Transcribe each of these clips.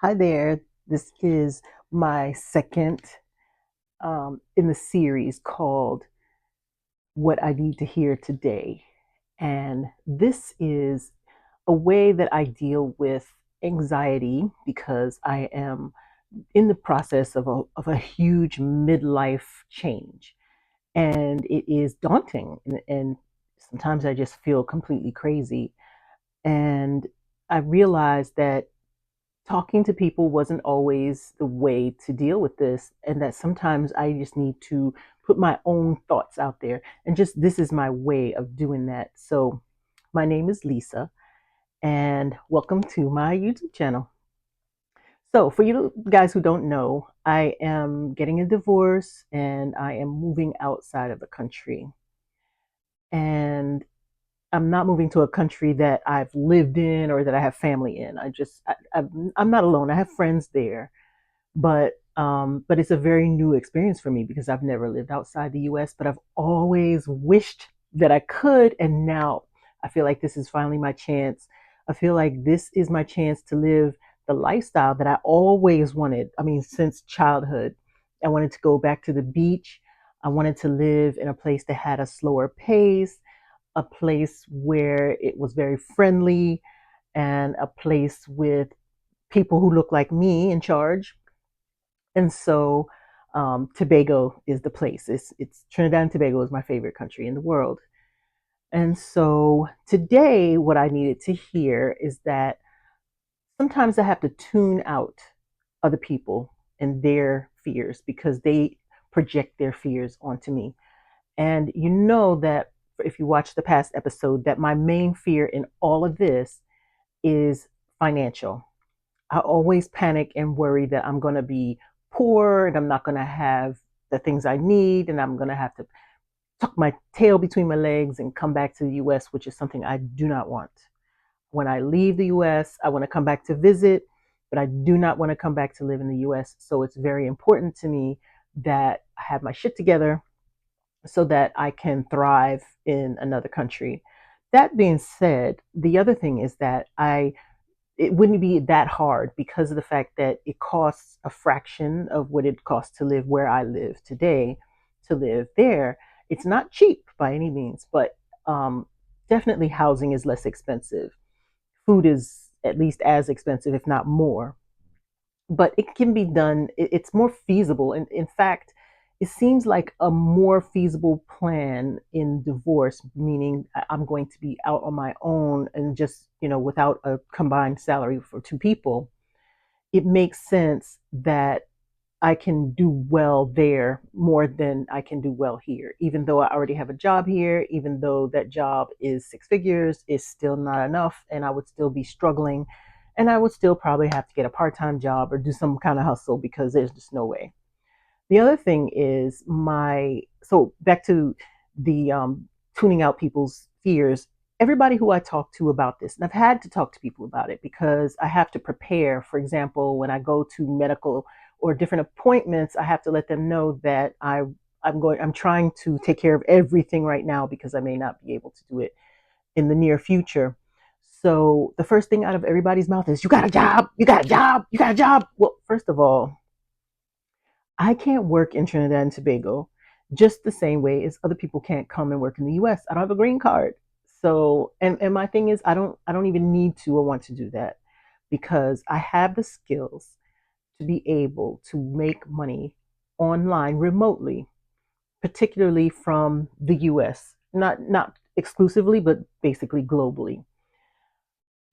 Hi there. This is my second in the series called What I Need to Hear Today. And this is a way that I deal with anxiety because I am in the process of a huge midlife change. And it is daunting. And sometimes I just feel completely crazy. And I realized that talking to people wasn't always the way to deal with this, and that sometimes I just need to put my own thoughts out there, and just this is my way of doing that. So my name is Lisa, and welcome to my YouTube channel. So for you guys who don't know, I am getting a divorce and I am moving outside of the country, and I'm not moving to a country that I've lived in or that I have family in. I'm not alone. I have friends there, but it's a very new experience for me because I've never lived outside the US, but I've always wished that I could, and now I feel like this is finally my chance. I feel like this is my chance to live the lifestyle that I always wanted. I mean, since childhood. I wanted to go back to the beach. I wanted to live in a place that had a slower pace, a place where it was very friendly, and a place with people who look like me in charge. And so Tobago is the place. It's Trinidad and Tobago is my favorite country in the world. And so today, what I needed to hear is that sometimes I have to tune out other people and their fears because they project their fears onto me. And you know that if you watch the past episode, that my main fear in all of this is financial. I always panic and worry that I'm going to be poor and I'm not going to have the things I need, and I'm going to have to tuck my tail between my legs and come back to the US, which is something I do not want. When I leave the US, I want to come back to visit, but I do not want to come back to live in the US. So it's very important to me that I have my shit together so that I can thrive in another country. That being said, the other thing is that it wouldn't be that hard because of the fact that it costs a fraction of what it costs to live where I live today to live there. It's not cheap by any means, but um, definitely housing is less expensive. Food is at least as expensive, if not more. But it can be done, it's more feasible. And in fact, it seems like a more feasible plan in divorce, meaning I'm going to be out on my own and just, without a combined salary for two people. It makes sense that I can do well there more than I can do well here. Even though I already have a job here, even though that job is six figures, it's still not enough. And I would still be struggling. And I would still probably have to get a part time job or do some kind of hustle because there's just no way. The other thing is so back to the tuning out people's fears. Everybody who I talk to about this, and I've had to talk to people about it because I have to prepare. For example, when I go to medical or different appointments, I have to let them know that I'm trying to take care of everything right now because I may not be able to do it in the near future. So the first thing out of everybody's mouth is, "You got a job? You got a job? You got a job?" Well, first of all, I can't work in Trinidad and Tobago just the same way as other people can't come and work in the US. I don't have a green card. So, and my thing is I don't even need to or want to do that because I have the skills to be able to make money online remotely, particularly from the US. Not exclusively, but basically globally.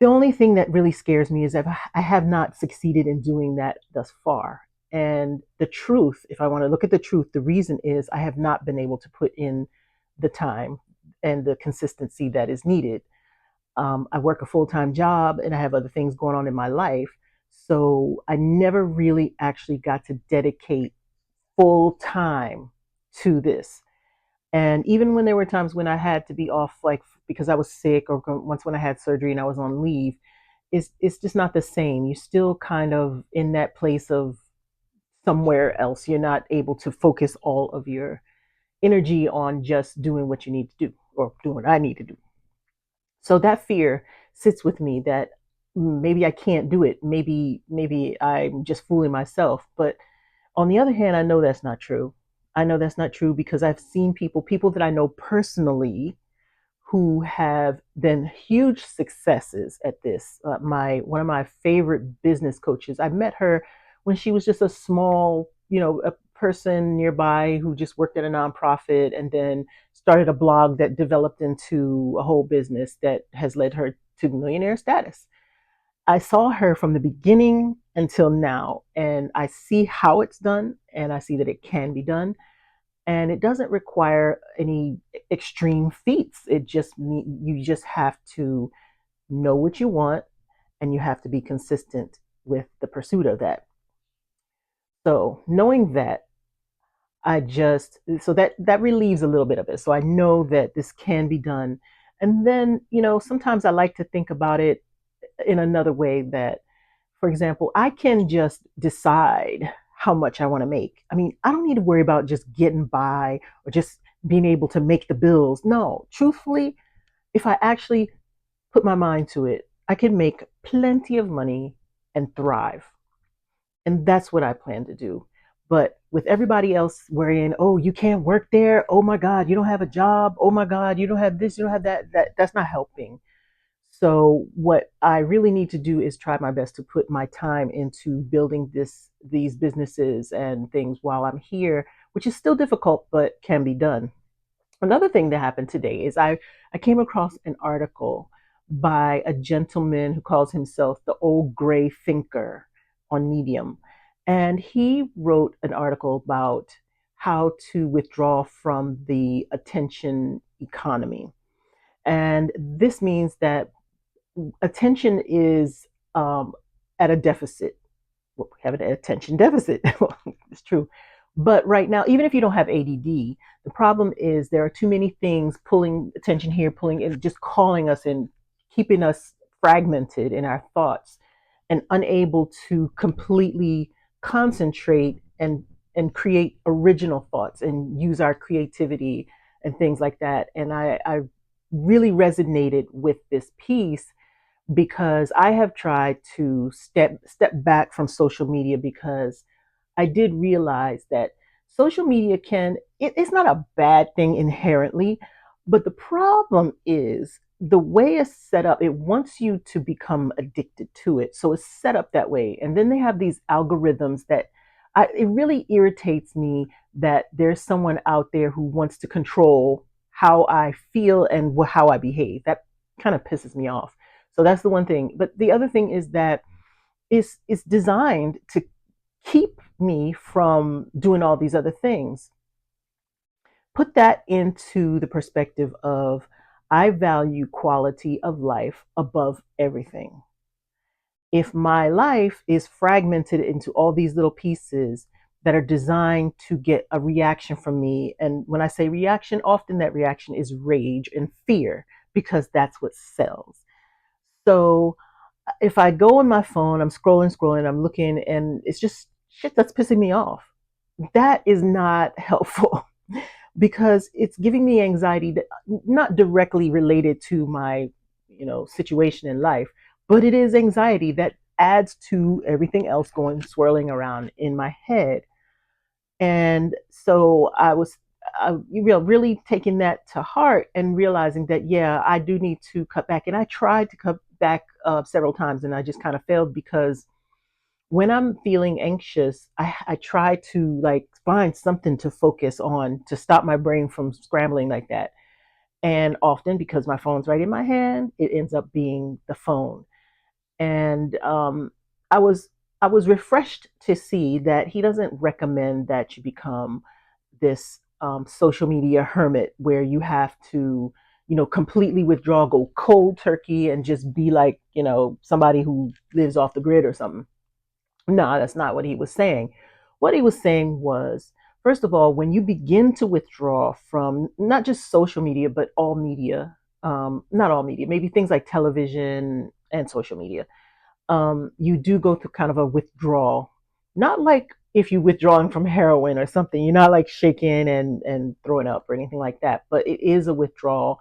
The only thing that really scares me is that I have not succeeded in doing that thus far. And the truth, if I want to look at the truth, the reason is I have not been able to put in the time and the consistency that is needed. I work a full time job and I have other things going on in my life. So I never really actually got to dedicate full time to this. And even when there were times when I had to be off, like because I was sick, or once when I had surgery and I was on leave, it's just not the same. You're still kind of in that place of somewhere else. You're not able to focus all of your energy on just doing what you need to do or doing what I need to do. So that fear sits with me that maybe I can't do it. Maybe I'm just fooling myself. But on the other hand, I know that's not true. I know that's not true because I've seen people that I know personally who have been huge successes at this. My One of my favorite business coaches, I met her when she was just a small, a person nearby who just worked at a nonprofit and then started a blog that developed into a whole business that has led her to millionaire status. I saw her from the beginning until now, and I see how it's done, and I see that it can be done, and it doesn't require any extreme feats. You just have to know what you want, and you have to be consistent with the pursuit of that. So knowing that, that relieves a little bit of it. So I know that this can be done. And then, sometimes I like to think about it in another way that, for example, I can just decide how much I want to make. I mean, I don't need to worry about just getting by or just being able to make the bills. No, truthfully, if I actually put my mind to it, I can make plenty of money and thrive. And that's what I plan to do. But with everybody else worrying, oh, you can't work there. Oh my God, you don't have a job. Oh my God, you don't have this, you don't have that's not helping. So what I really need to do is try my best to put my time into building these businesses and things while I'm here, which is still difficult but can be done. Another thing that happened today is I came across an article by a gentleman who calls himself the old gray thinker on Medium. And he wrote an article about how to withdraw from the attention economy. And this means that attention is at a deficit. Well, we have an attention deficit. It's true. But right now, even if you don't have ADD, the problem is there are too many things pulling attention here, pulling and just calling us and keeping us fragmented in our thoughts and unable to completely concentrate and create original thoughts and use our creativity and things like that. And I really resonated with this piece because I have tried to step back from social media because I did realize that social media it's not a bad thing inherently, but the problem is the way it's set up, it wants you to become addicted to it. So it's set up that way. And then they have these algorithms that it really irritates me that there's someone out there who wants to control how I feel and how I behave. That kind of pisses me off. So that's the one thing. But the other thing is that it's designed to keep me from doing all these other things. Put that into the perspective of I value quality of life above everything. If my life is fragmented into all these little pieces that are designed to get a reaction from me, and when I say reaction, often that reaction is rage and fear because that's what sells. So if I go on my phone, I'm scrolling, I'm looking, and it's just shit that's pissing me off. That is not helpful because it's giving me anxiety that not directly related to my, situation in life, but it is anxiety that adds to everything else going swirling around in my head. And so really taking that to heart and realizing that, yeah, I do need to cut back. And I tried to cut back several times and I just kind of failed because when I'm feeling anxious, I try to like find something to focus on to stop my brain from scrambling like that. And often because my phone's right in my hand, it ends up being the phone. And I was I was refreshed to see that he doesn't recommend that you become this social media hermit where you have to, completely withdraw, go cold turkey, and just be like, somebody who lives off the grid or something. No, that's not what he was saying. What he was saying was, first of all, when you begin to withdraw from not just social media, but all media, not all media, maybe things like television and social media, you do go through kind of a withdrawal. Not like if you're withdrawing from heroin or something, you're not like shaking and throwing up or anything like that, but it is a withdrawal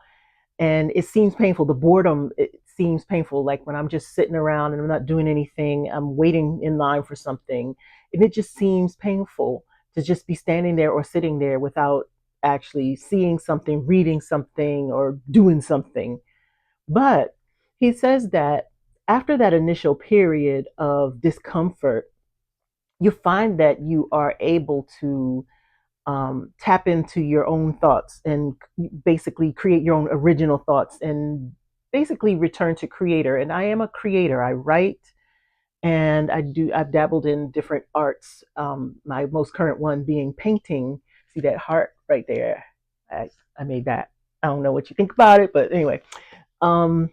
and it seems painful. The boredom, seems painful. Like when I'm just sitting around and I'm not doing anything, I'm waiting in line for something, and it just seems painful to just be standing there or sitting there without actually seeing something, reading something, or doing something. But he says that after that initial period of discomfort, you find that you are able to tap into your own thoughts and basically create your own original thoughts and basically return to creator. And I am a creator. I write and I've dabbled in different arts. My most current one being painting. See that heart right there? I, I made that. I don't know what you think about it, but anyway, um,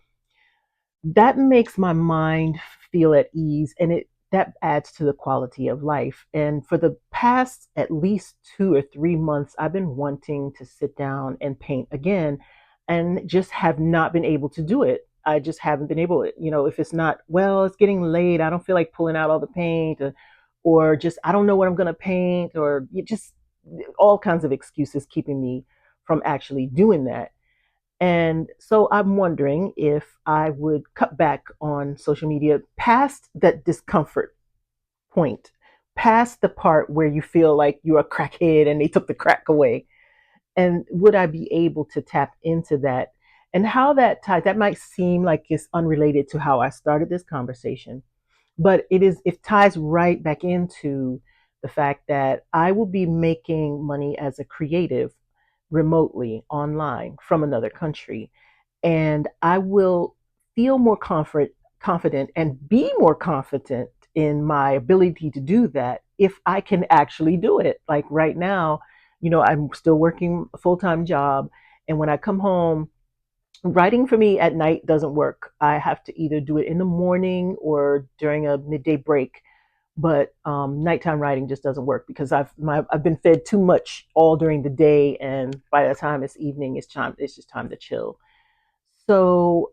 that makes my mind feel at ease, and it that adds to the quality of life. And for the past at least 2 or 3 months, I've been wanting to sit down and paint again, and just have not been able to do it. I just haven't been able to, if it's not, well, it's getting late, I don't feel like pulling out all the paint, or just I don't know what I'm going to paint, or you just all kinds of excuses keeping me from actually doing that. And so I'm wondering if I would cut back on social media past that discomfort point, past the part where you feel like you're a crackhead and they took the crack away. And would I be able to tap into that? And how that ties, that might seem like it's unrelated to how I started this conversation, but it ties right back into the fact that I will be making money as a creative remotely online from another country, and I will feel more confident and be more confident in my ability to do that if I can actually do it. Like right now, I'm still working a full-time job, and when I come home, writing for me at night doesn't work. I have to either do it in the morning or during a midday break. But nighttime writing just doesn't work because I've been fed too much all during the day, and by the time it's evening, it's just time to chill. So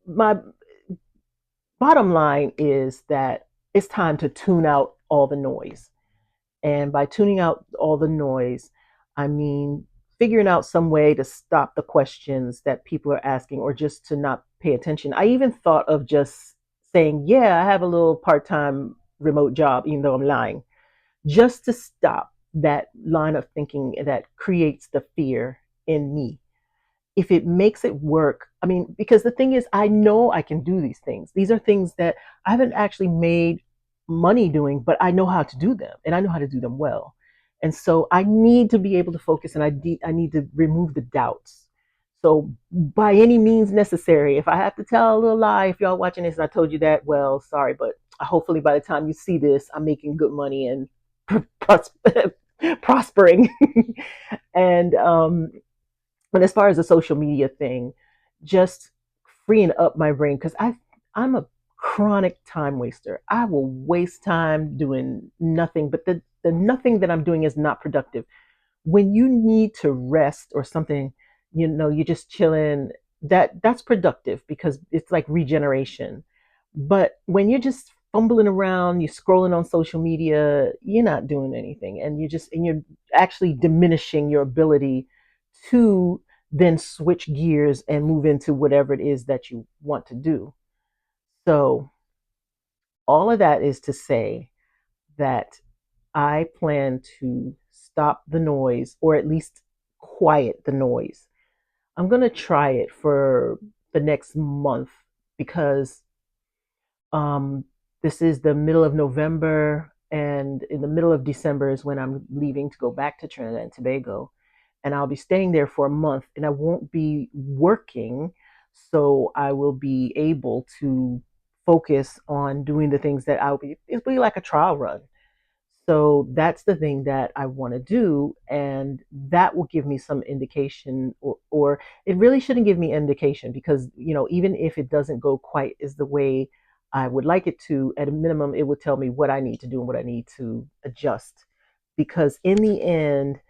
my bottom line is that it's time to tune out all the noise. And by tuning out all the noise, I mean figuring out some way to stop the questions that people are asking or just to not pay attention. I even thought of just saying, yeah, I have a little part time remote job, even though I'm lying, just to stop that line of thinking that creates the fear in me. If it makes it work, I mean, because the thing is, I know I can do these things. These are things that I haven't actually made money doing, but I know how to do them and I know how to do them well. And so I need to be able to focus, and I need to remove the doubts. So, by any means necessary, if I have to tell a little lie, if y'all watching this and I told you that, well, sorry, but hopefully by the time you see this, I'm making good money and prospering. And but as far as the social media thing, just freeing up my brain, because I'm a chronic time waster. I will waste time doing nothing, but the nothing that I'm doing is not productive. When you need to rest or something, you're just chilling, that's productive because it's like regeneration. But when you're just fumbling around, you're scrolling on social media, you're not doing anything, and you're actually diminishing your ability to then switch gears and move into whatever it is that you want to do. So all of that is to say that I plan to stop the noise, or at least quiet the noise. I'm going to try it for the next month because um, this is the middle of November, and in the middle of December is when I'm leaving to go back to Trinidad and Tobago. And I'll be staying there for a month, and I won't be working. So I will be able to focus on doing the things that it'll be like a trial run. So that's the thing that I want to do, and that will give me some indication, or it really shouldn't give me indication because, even if it doesn't go quite as the way I would like it to, at a minimum, it would tell me what I need to do and what I need to adjust. Because in the end,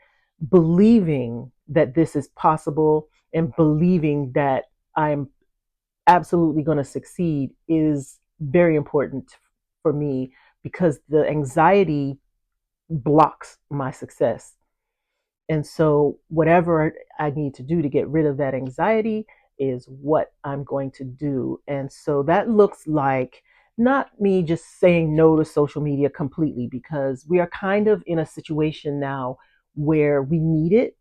believing that this is possible and believing that I'm absolutely going to succeed is very important for me, because the anxiety blocks my success. And so, whatever I need to do to get rid of that anxiety is what I'm going to do. And so that looks like not me just saying no to social media completely, because we are kind of in a situation now where we need it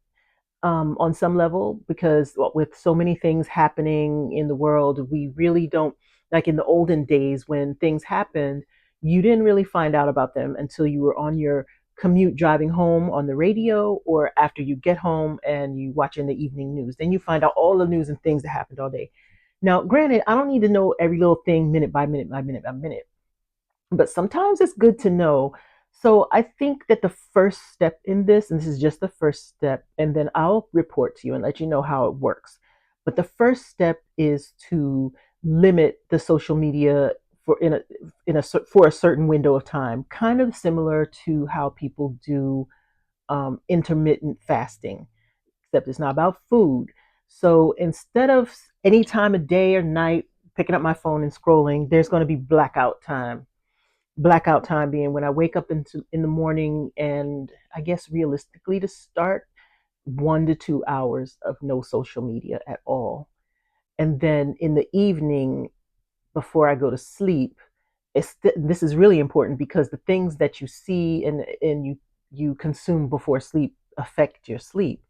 on some level, because with so many things happening in the world, we really don't, like in the olden days when things happened, you didn't really find out about them until you were on your commute driving home on the radio, or after you get home and you watch in the evening news. Then you find out all the news and things that happened all day. Now, granted, I don't need to know every little thing minute by minute by minute by minute, but sometimes it's good to know. So I think that the first step in this, and this is just the first step, and then I'll report to you and let you know how it works. But the first step is to limit the social media for a certain window of time, kind of similar to how people do intermittent fasting, except it's not about food. So instead of any time of day or night picking up my phone and scrolling, there's going to be blackout time. Blackout time being when I wake up in the morning, and I guess realistically to start 1 to 2 hours of no social media at all. And then in the evening before I go to sleep, this is really important because the things that you see and you consume before sleep affect your sleep.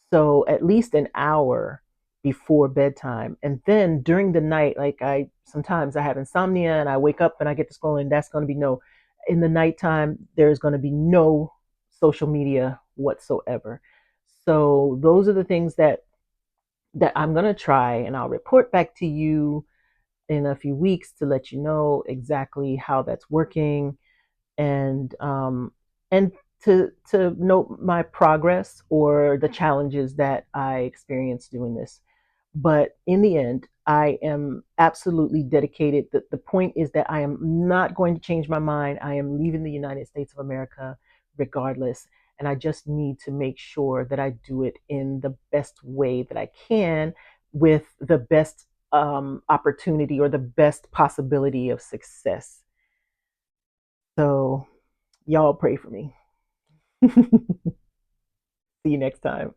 So at least an hour before bedtime. And then during the night, like I sometimes I have insomnia and I wake up and I get to scrolling, that's going to be no, in the nighttime, there's going to be no social media whatsoever. So those are the things that I'm going to try, and I'll report back to you in a few weeks to let you know exactly how that's working, and to note my progress or the challenges that I experienced doing this. But in the end, I am absolutely dedicated. The point is that I am not going to change my mind. I am leaving the United States of America regardless. And I just need to make sure that I do it in the best way that I can, with the best opportunity or the best possibility of success. So, y'all pray for me. See you next time.